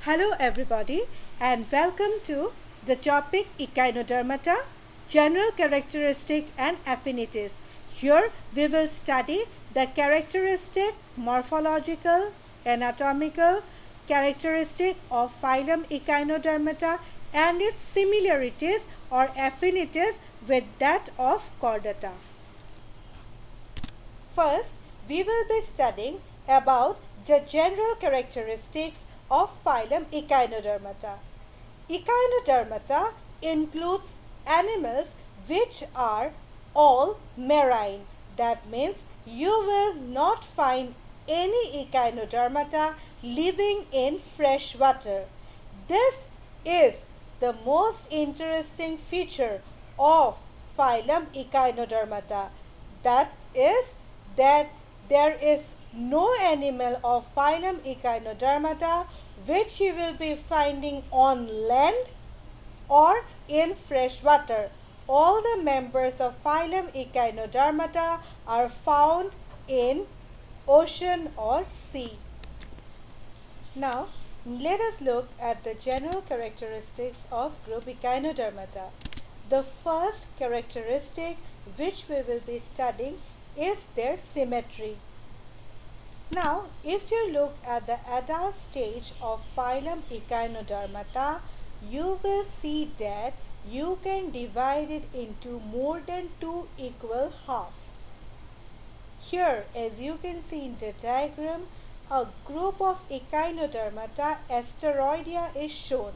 Hello everybody and welcome to the topic Echinodermata, General Characteristic and Affinities. Here we will study the characteristic, morphological, anatomical characteristic of phylum Echinodermata and its similarities or affinities with that of Chordata. First, we will be studying about the general characteristics of phylum Echinodermata. Echinodermata includes animals which are all marine. That means you will not find any Echinodermata living in fresh water. This is the most interesting feature of phylum Echinodermata. That is that there is no animal of phylum Echinodermata which you will be finding on land or in fresh water. All the members of phylum Echinodermata are found in ocean or sea. Now, let us look at the general characteristics of group Echinodermata. The first characteristic which we will be studying is their symmetry. Now, if you look at the adult stage of phylum Echinodermata, you will see that you can divide it into more than two equal halves. Here, as you can see in the diagram, a group of Echinodermata, Asteroidea, is shown.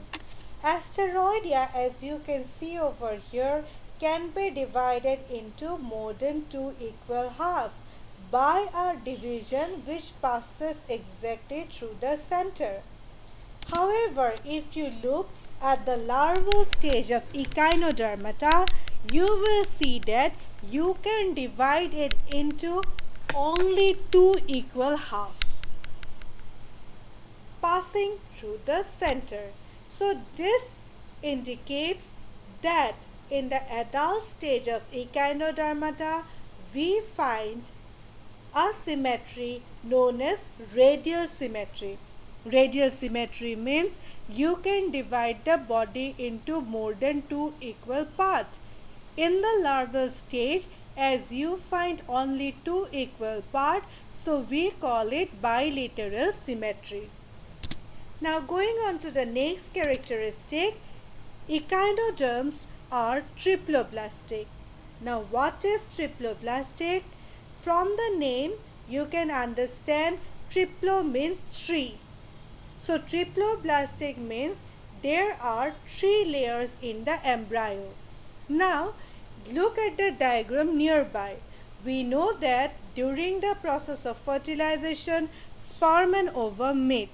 Asteroidea, as you can see over here, can be divided into more than two equal halves by a division which passes exactly through the center. However, if you look at the larval stage of Echinodermata, you will see that you can divide it into only two equal halves, passing through the center. So this indicates that in the adult stage of Echinodermata, we find a symmetry known as radial symmetry. Radial symmetry means you can divide the body into more than two equal parts. In the larval stage, as you find only two equal parts, so we call it bilateral symmetry. Now going on to the next characteristic, echinoderms are triploblastic. Now what is triploblastic? From the name you can understand triplo means three. So triploblastic means there are three layers in the embryo. Now look at the diagram nearby. We know that during the process of fertilization, sperm and ovum meet,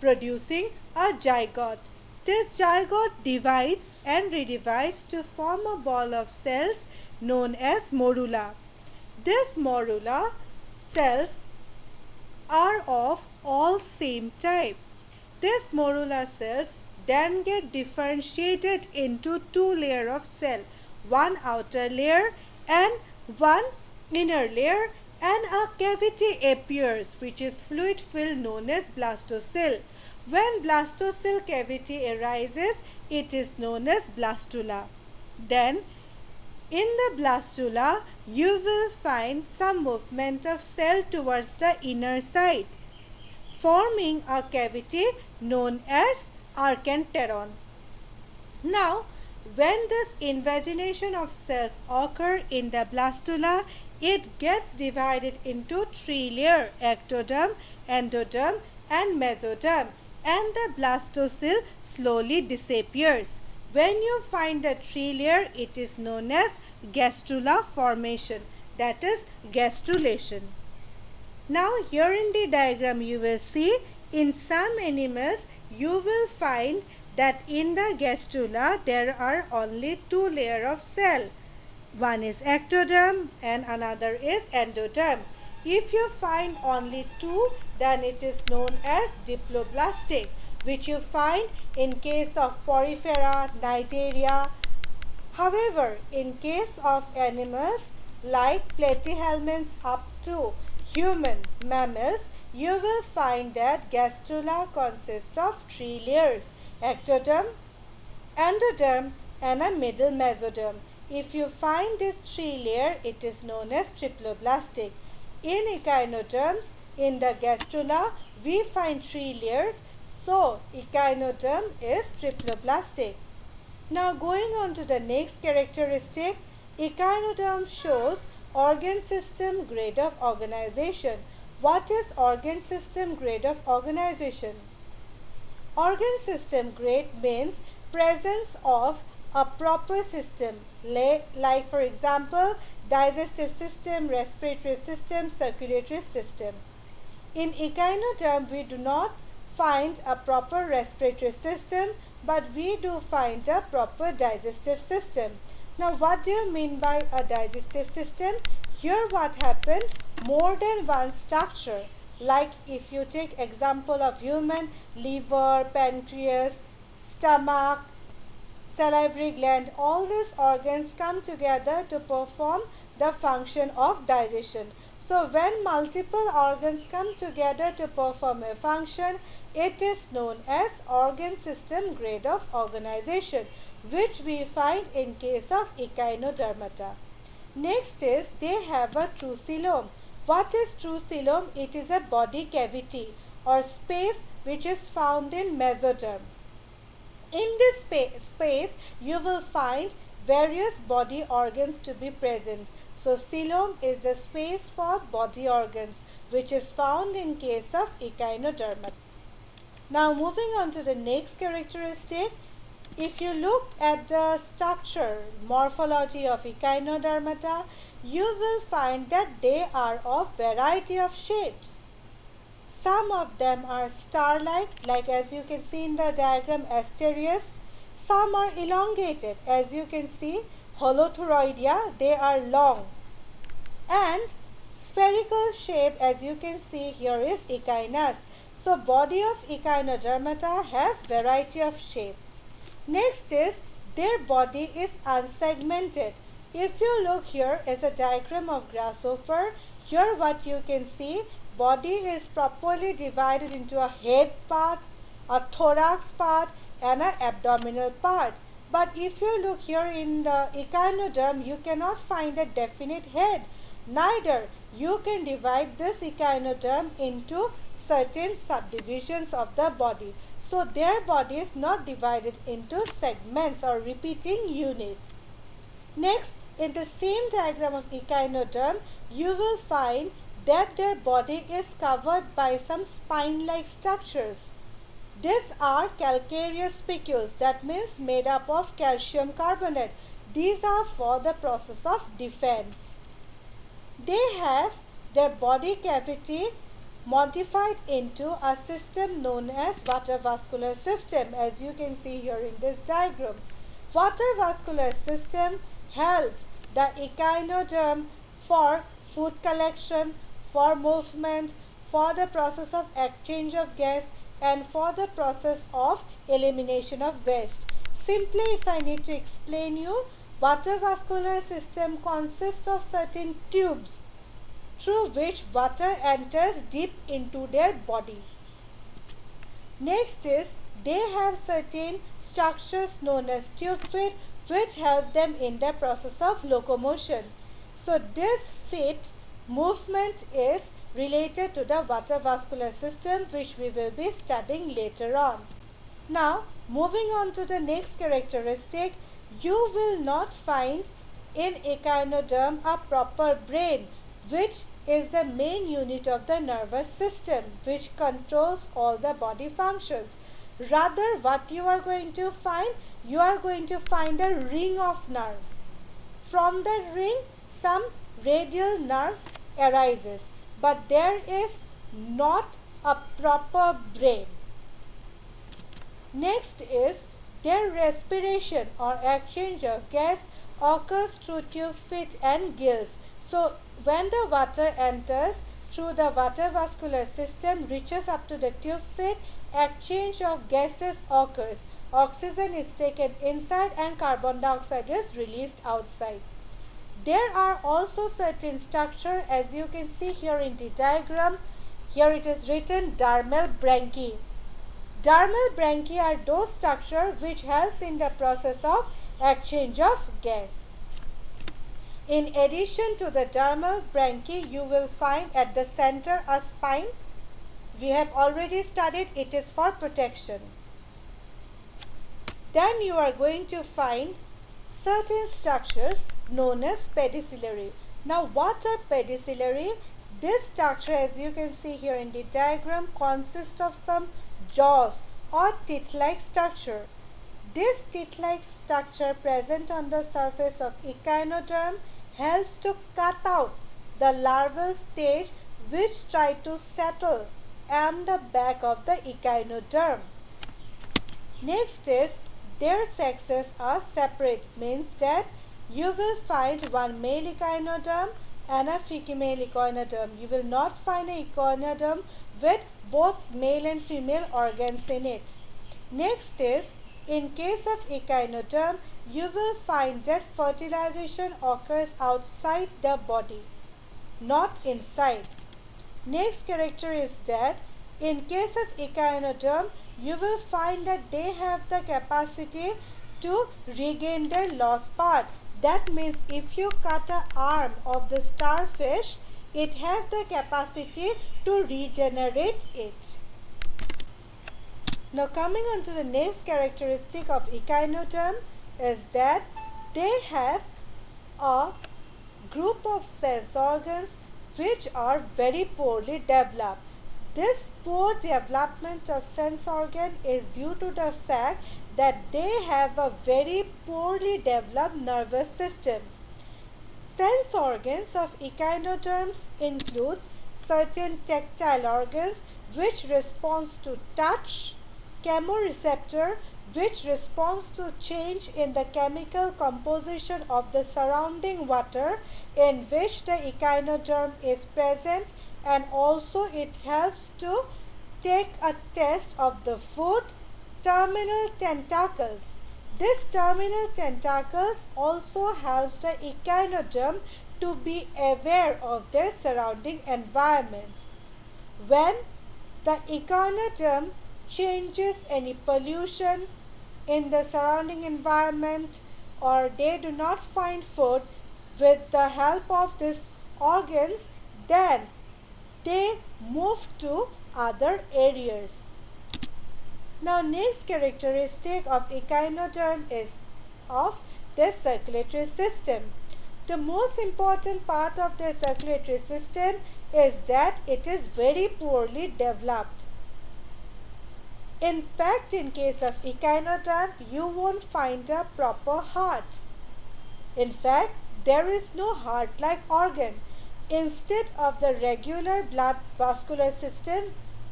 producing a zygote. This zygote divides and redivides to form a ball of cells known as morula. These morula cells are of all same type. These morula cells then get differentiated into two layers of cell, one outer layer and one inner layer, and a cavity appears which is fluid filled known as blastocell. When blastocell cavity arises, it is known as blastula. Then in the blastula, you will find some movement of cell towards the inner side, forming a cavity known as archenteron. Now, when this invagination of cells occur in the blastula, it gets divided into three layers, ectoderm, endoderm and mesoderm, and the blastocell slowly disappears. When you find the three layer, it is known as gastrula formation, that is gastrulation. Now here in the diagram you will see in some animals you will find that in the gastrula there are only two layers of cell. One is ectoderm and another is endoderm. If you find only two, then it is known as diploblastic, which you find in case of porifera, cnidaria. However, in case of animals like platyhelminths up to human mammals, you will find that gastrula consists of 3 layers: ectoderm, endoderm, and a middle mesoderm. If you find this 3 layer, it is known as triploblastic. In echinoderms, in the gastrula, we find 3 layers, so echinoderm is triploblastic. Now going on to the next characteristic, echinoderm shows organ system grade of organization. What is organ system grade of organization? Organ system grade means presence of a proper system, like for example digestive system, respiratory system, circulatory system. In echinoderm, we do not find a proper respiratory system, but we do find a proper digestive system. Now what do you mean by a digestive system? Here what happened, more than one structure, like if you take example of human, liver, pancreas, stomach, salivary gland, all these organs come together to perform the function of digestion. So when multiple organs come together to perform a function, it is known as organ system grade of organization, which we find in case of echinodermata. Next is they have a true coelom. What is true coelom? It is a body cavity or space which is found in mesoderm. In this space, you will find various body organs to be present. So coelom is the space for body organs which is found in case of echinodermata. Now moving on to the next characteristic, if you look at the structure, morphology of echinodermata, you will find that they are of variety of shapes. Some of them are star-like as you can see in the diagram, asterius. Some are elongated, as you can see, holothuroidea, they are long. And spherical shape, as you can see here, is echinus. So body of echinodermata have variety of shape. Next is their body is unsegmented. If you look, here is a diagram of grasshopper. Here what you can see, body is properly divided into a head part, a thorax part, and an abdominal part. But if you look here in the echinoderm, you cannot find a definite head. Neither you can divide this echinoderm into certain subdivisions of the body. So their body is not divided into segments or repeating units. Next, in the same diagram of echinoderm, you will find that their body is covered by some spine-like structures. These are calcareous spicules, that means made up of calcium carbonate. These are for the process of defense. They have their body cavity modified into a system known as water vascular system, as you can see here in this diagram. Water vascular system helps the echinoderm for food collection, for movement, for the process of exchange of gas, and for the process of elimination of waste. Simply, if I need to explain you, water vascular system consists of certain tubes through which water enters deep into their body. Next is they have certain structures known as tube feet which help them in the process of locomotion. So this feet movement is related to the water vascular system, which we will be studying later on. Now moving on to the next characteristic, you will not find in echinoderm a proper brain, which is the main unit of the nervous system which controls all the body functions. Rather, what you are going to find? You are going to find a ring of nerve. From the ring, some radial nerves arises, but there is not a proper brain. Next is their respiration or exchange of gas occurs through tube feet and gills. So when the water enters through the water vascular system, reaches up to the tube feet, exchange of gases occurs. Oxygen is taken inside and carbon dioxide is released outside. There are also certain structure, as you can see here in the diagram. Here it is written dermal branchiae. Dermal branchiae are those structures which helps in the process of exchange of gas. In addition to the dermal branchiae, you will find at the center a spine. We have already studied it is for protection. Then you are going to find certain structures known as pedicellary. Now what are pedicellary? This structure, as you can see here in the diagram, consists of some jaws or teeth-like structure. This teeth-like structure present on the surface of echinoderm helps to cut out the larval stage which try to settle on the back of the echinoderm. Next is their sexes are separate, means that you will find one male echinoderm and a female echinoderm. You will not find an echinoderm with both male and female organs in it. Next is, in case of echinoderm, you will find that fertilization occurs outside the body, not inside. Next character is that in case of echinoderm, you will find that they have the capacity to regain their lost part. That means if you cut an arm of the starfish, it has the capacity to regenerate it. Now coming on to the next characteristic of echinoderm is that they have a group of sense organs which are very poorly developed. This poor development of sense organ is due to the fact that they have a very poorly developed nervous system. Sense organs of echinoderms includes certain tactile organs which responds to touch, chemoreceptor which responds to change in the chemical composition of the surrounding water in which the echinoderm is present, and also it helps to take a test of the food. Terminal tentacles. This terminal tentacles also helps the echinoderm to be aware of their surrounding environment. When the echinoderm changes any pollution in the surrounding environment, or they do not find food with the help of these organs, then they move to other areas. Now next characteristic of echinoderm is of their circulatory system. The most important part of their circulatory system is that it is very poorly developed. In fact, in case of echinoderm, you won't find a proper heart. In fact, there is no heart-like organ. Instead of the regular blood vascular system,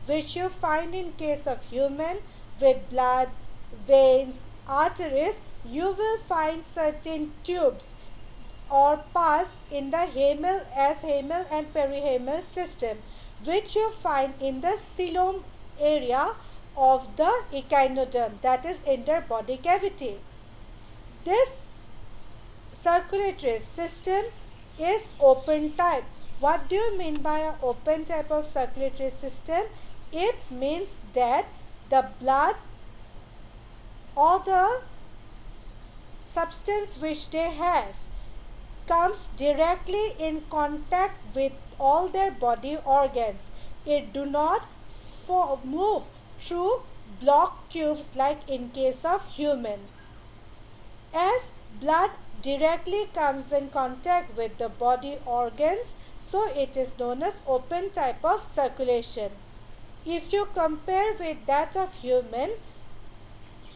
which you find in case of human with blood, veins, arteries, you will find certain tubes or parts in the hymal and perihymal system, which you find in the coelom area of the echinoderm, that is in their body cavity. This circulatory system is open type. What do you mean by an open type of circulatory system? It means that the blood or the substance which they have comes directly in contact with all their body organs. It do not move through blocked tubes like in case of human. As blood directly comes in contact with the body organs, so it is known as open type of circulation. If you compare with that of human,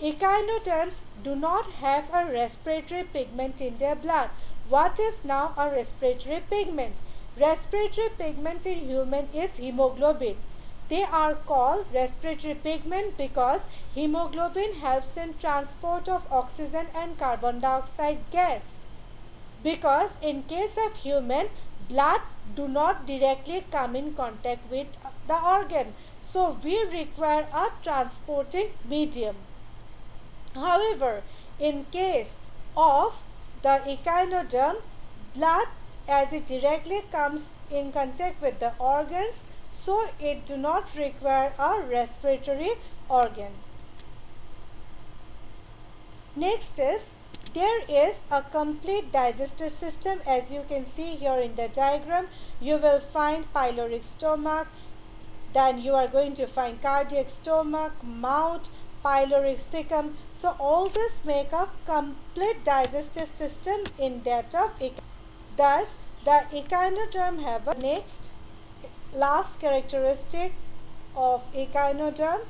echinoderms do not have a respiratory pigment in their blood. What is now a respiratory pigment? Respiratory pigment in human is hemoglobin. They are called respiratory pigment because hemoglobin helps in transport of oxygen and carbon dioxide gas. Because in case of human, blood do not directly come in contact with the organ. So we require a transporting medium. However, in case of the echinoderm, blood as it directly comes in contact with the organs, so it do not require a respiratory organ. Next is, there is a complete digestive system. As you can see here in the diagram, you will find pyloric stomach, then you are going to find cardiac stomach, mouth, pyloric cecum. So all this make a complete digestive system in that of echinoderm. Thus, the echinoderm have a next last characteristic of echinoderm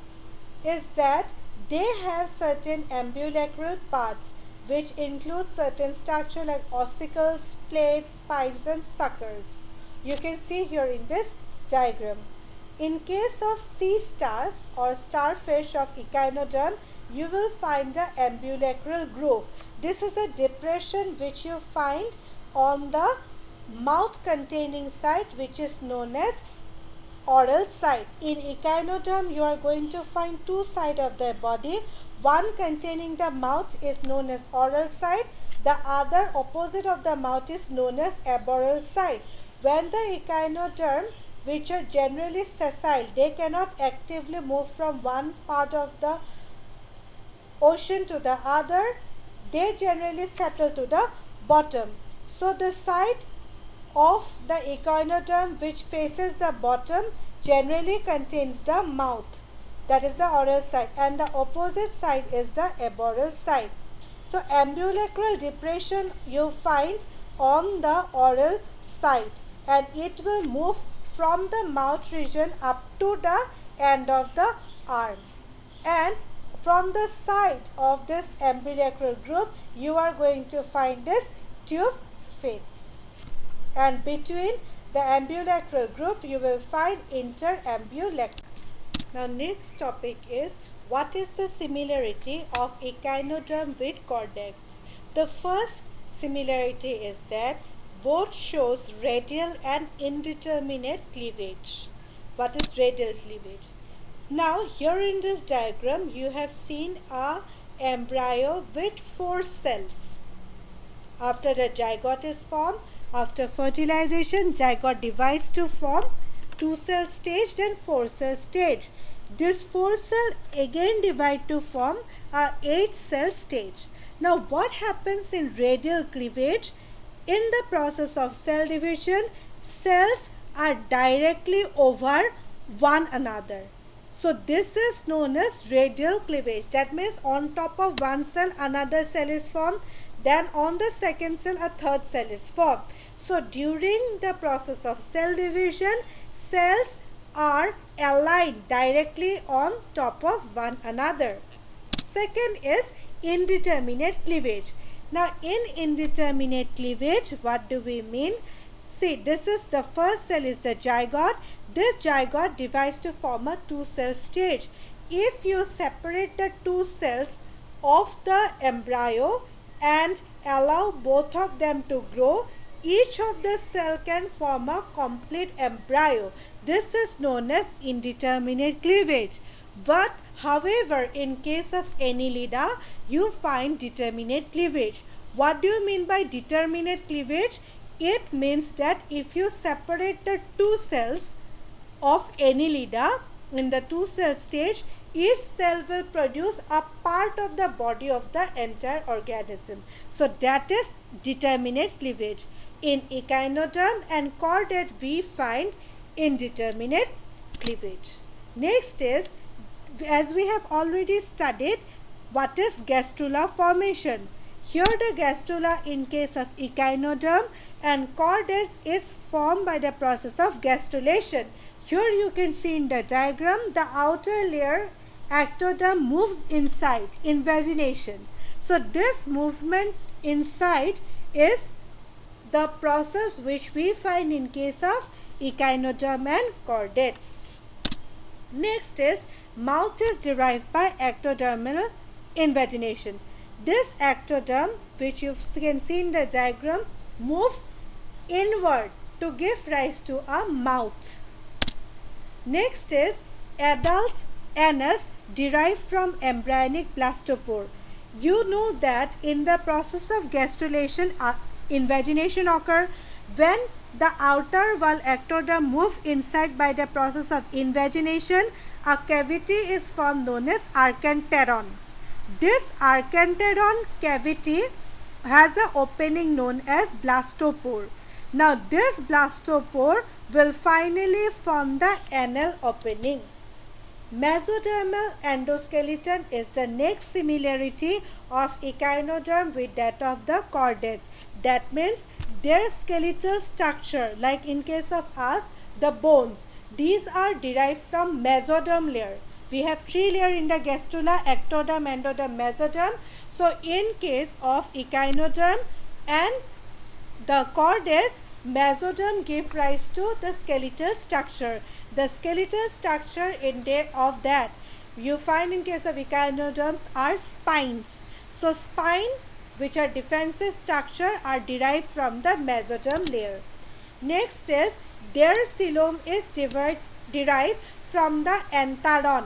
is that they have certain ambulacral parts which include certain structure like ossicles, plates, spines and suckers. You can see here in this diagram. In case of sea stars or starfish of echinoderm, you will find the ambulacral groove. This is a depression which you find on the mouth containing site, which is known as oral side. In echinoderm, you are going to find two sides of their body. One containing the mouth is known as oral side. The other opposite of the mouth is known as aboral side. When the echinoderm, which are generally sessile, they cannot actively move from one part of the ocean to the other. They generally settle to the bottom. So the side of the echinoderm which faces the bottom generally contains the mouth, that is the oral side, and the opposite side is the aboral side. So ambulacral depression you find on the oral side, and it will move from the mouth region up to the end of the arm. And from the side of this ambulacral group, you are going to find this tube fits. And between the ambulacral group, you will find interambulacral. Now, next topic is, what is the similarity of echinoderm with chordates? The first similarity is that both shows radial and indeterminate cleavage. What is radial cleavage? Now, here in this diagram, you have seen a embryo with 4 cells. After the zygote is formed, after fertilization, zygote divides to form 2-cell stage, then 4-cell stage. This 4 cell again divide to form a 8-cell stage. Now, what happens in radial cleavage? In the process of cell division, cells are directly over one another. So this is known as radial cleavage. That means on top of one cell, another cell is formed. Then on the second cell, a third cell is formed. So during the process of cell division, cells are aligned directly on top of one another. Second is indeterminate cleavage. Now in indeterminate cleavage, what do we mean? See, this is the first cell is the zygote. This zygote divides to form a 2-cell stage. If you separate the 2 cells of the embryo and allow both of them to grow, each of the cell can form a complete embryo. This is known as indeterminate cleavage. But however, in case of Annelida, you find determinate cleavage. What do you mean by determinate cleavage? It means that if you separate the 2 cells of Annelida in the 2-cell stage, each cell will produce a part of the body of the entire organism. So that is determinate cleavage. In echinoderm and chordate, we find indeterminate cleavage. Next is, as we have already studied, what is gastrula formation. Here the gastrula in case of echinoderm and chordates is formed by the process of gastrulation. Here you can see in the diagram, the outer layer ectoderm moves inside, invagination. So this movement inside is the process which we find in case of echinoderm and chordates. Next is, mouth is derived by ectodermal invagination. This ectoderm, which you can see in the diagram, moves inward to give rise to a mouth. Next is, adult anus derived from embryonic blastopore. You know that in the process of gastrulation, invagination occurs. When the outer wall ectoderm move inside by the process of invagination, a cavity is formed known as archenteron. This archenteron cavity has an opening known as blastopore. Now this blastopore will finally form the anal opening. Mesodermal endoskeleton is the next similarity of echinoderm with that of the chordates. That means their skeletal structure, like in case of us, the bones, these are derived from mesoderm layer. We have three layers in the gastrula: ectoderm, endoderm, mesoderm. So in case of echinoderm and the chordates, mesoderm give rise to the skeletal structure. The skeletal structure of that you find in case of echinoderms are spines. So spine, which are defensive structure, are derived from the mesoderm layer. Next is their coelom is derived from the anteron,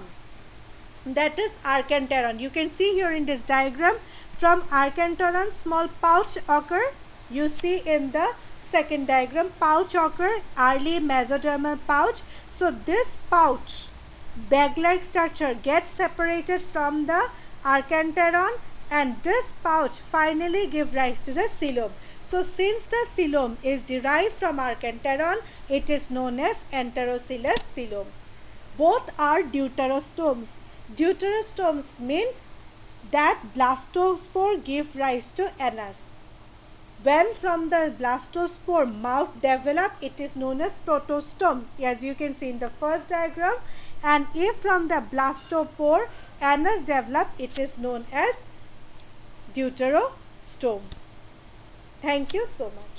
that is archenteron. You can see here in this diagram, from archenteron small pouch occur. You see in the second diagram, pouch occur, early mesodermal pouch. So this pouch, bag-like structure, gets separated from the archenteron, and this pouch finally give rise to the coelom. So since the coelom is derived from archenteron, it is known as enterocoelous coelom. Both are deuterostomes. Deuterostomes mean that blastospore give rise to anus. When from the blastospore mouth develop, it is known as protostome, as you can see in the first diagram. And if from the blastopore anus develop, it is known as deuterostome. Thank you so much.